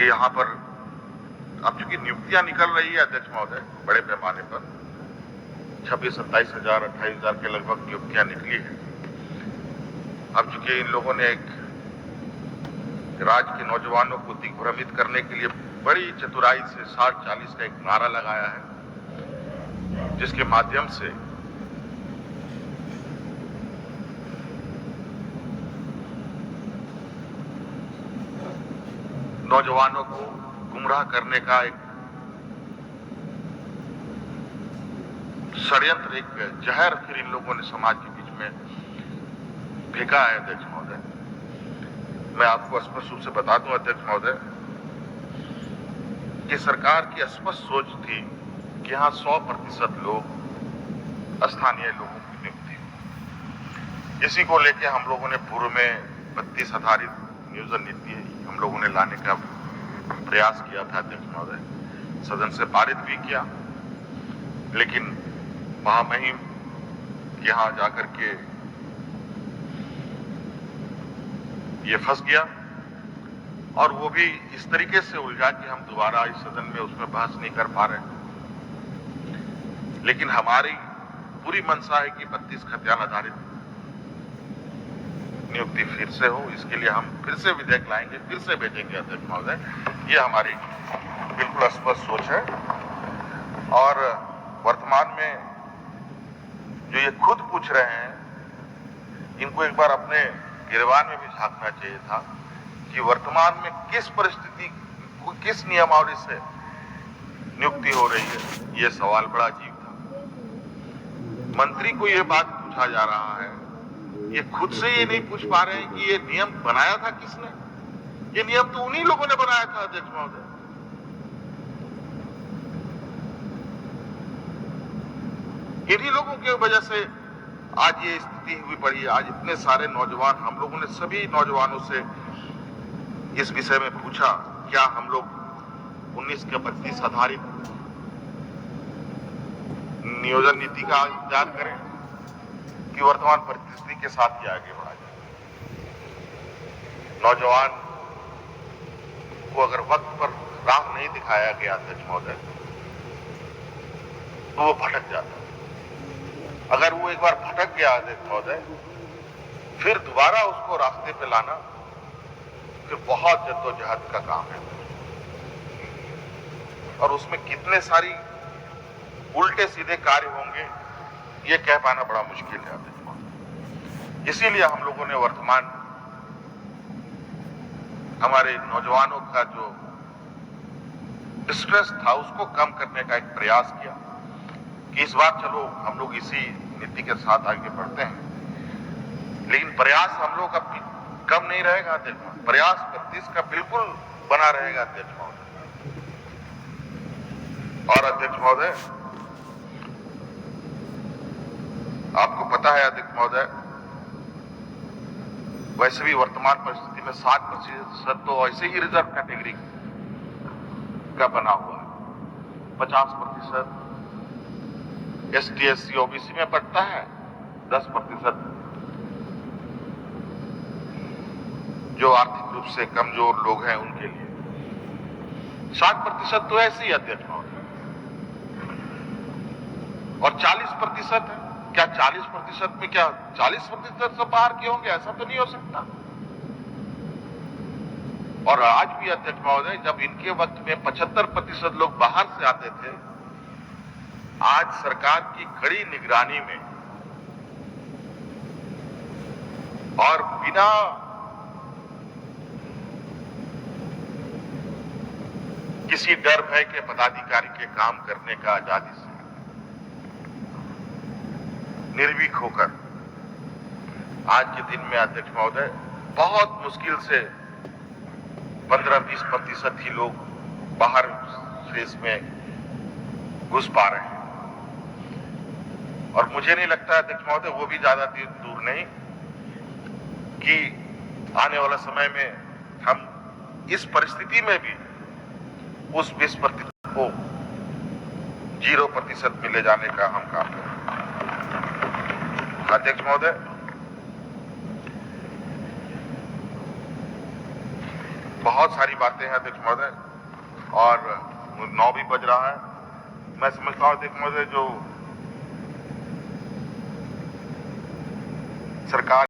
कि यहाँ पर अब चूंकि नियुक्तियां निकल रही है अध्यक्ष महोदय बड़े पैमाने पर 26-27 हजार 28 हजार के लगभग नियुक्तियां निकली है। अब चूंकि इन लोगों ने एक राज्य के नौजवानों को दिग्भ्रमित करने के लिए बड़ी चतुराई से 60-40 का एक नारा लगाया है, जिसके माध्यम से नौजवानों को गुमराह करने का एक षड्यंत्र, एक जहर फिर इन लोगों ने समाज के बीच में फेंका है। अध्यक्ष महोदय, मैं आपको स्पष्ट रूप से बता दूं अध्यक्ष महोदय कि सरकार की स्पष्ट सोच थी कि यहाँ 100% लोग स्थानीय लोगों की नियुक्ति हो। इसी को लेके हम लोगों ने पूर्व में 32 आधारित नियोजन नीति हम लोगों ने लाने का प्रयास किया था अध्यक्ष महोदय, सदन से पारित भी किया, लेकिन महामहिम के यहाँ जाकर के ये फंस गया और वो भी इस तरीके से उलझा कि हम दोबारा इस सदन में उसमें बहस नहीं कर पा रहे। लेकिन हमारी पूरी मंशा है कि 32 खतियान आधारित नियुक्ति फिर से हो। इसके लिए हम फिर से विधेयक लाएंगे, फिर से भेजेंगे अध्यक्ष महोदय, ये हमारी बिल्कुल स्पष्ट सोच है। और वर्तमान में जो ये खुद पूछ रहे हैं, इनको एक बार अपने गिरबान में भी झांकना चाहिए था कि वर्तमान में किस परिस्थिति, किस नियमावली से नियुक्ति हो रही है। ये सवाल बड़ा अजीब था। मंत्री को ये बात पूछा जा रहा है, ये खुद से ये नहीं पूछ पा रहे हैं कि ये नियम बनाया था किसने। ये नियम तो उन्हीं लोगों ने बनाया था अध्यक्ष महोदय। इन्हीं लोगों की वजह से आज ये स्थिति हुई पड़ी है। आज इतने सारे नौजवान, हम लोगों ने सभी नौजवानों से इस विषय में पूछा, क्या हम लोग 19 के 32 आधारित नियोजन नीति का इंतजार करें कि वर्तमान परिस्थिति के साथ ही आगे बढ़ा जाए। नौजवान को अगर वक्त पर राह नहीं दिखाया गया अध्यक्ष महोदय, तो वो भटक जाता है। अगर वो एक बार भटक गया अध्यक्ष महोदय, फिर दोबारा उसको रास्ते पे लाना फिर बहुत जद्दोजहद का काम है और उसमें कितने सारी उल्टे सीधे कार्य होंगे ये कह पाना बड़ा मुश्किल है अध्यक्ष महोदय। इसीलिए हम लोगों ने वर्तमान हमारे नौजवानों का जो स्ट्रेस था उसको कम करने का एक प्रयास किया कि इस बार चलो हम लोग इसी नीति के साथ आगे बढ़ते हैं। लेकिन प्रयास हम लोग का कम नहीं रहेगा अध्यक्ष महोदय, प्रयास 32 का बिल्कुल बना रहेगा अध्यक्ष महोदय। और अध्यक्ष महोदय, आपको पता है अध्यक्ष महोदय, वैसे भी वर्तमान परिस्थिति में 60% तो ऐसे ही रिजर्व कैटेगरी का बना हुआ है। 50% ST SC OBC में पड़ता है, 10% जो आर्थिक रूप से कमजोर लोग हैं उनके लिए, 60% तो ऐसे ही अध्यक्ष महोदय, और 40% है। क्या 40% में क्या 40% से बाहर के होंगे? ऐसा तो नहीं हो सकता। और आज भी अध्यक्ष महोदय, जब इनके वक्त में 75% लोग बाहर से आते थे, आज सरकार की कड़ी निगरानी में और बिना किसी डर भय के पदाधिकारी के काम करने का आजादी से निर्भीक होकर आज के दिन में अध्यक्ष महोदय बहुत मुश्किल से 15-20% ही लोग बाहर से इसमें घुस पा रहे हैं। और मुझे नहीं लगता अध्यक्ष महोदय वो भी ज्यादा दूर नहीं कि आने वाला समय में हम इस परिस्थिति में भी उस 20% को 0% में ले जाने का हम काम करें। अध्यक्ष महोदय, बहुत सारी बातें हैं अध्यक्ष महोदय, और 9 भी बज रहा है। मैं समझता हूं अध्यक्ष महोदय जो सरकार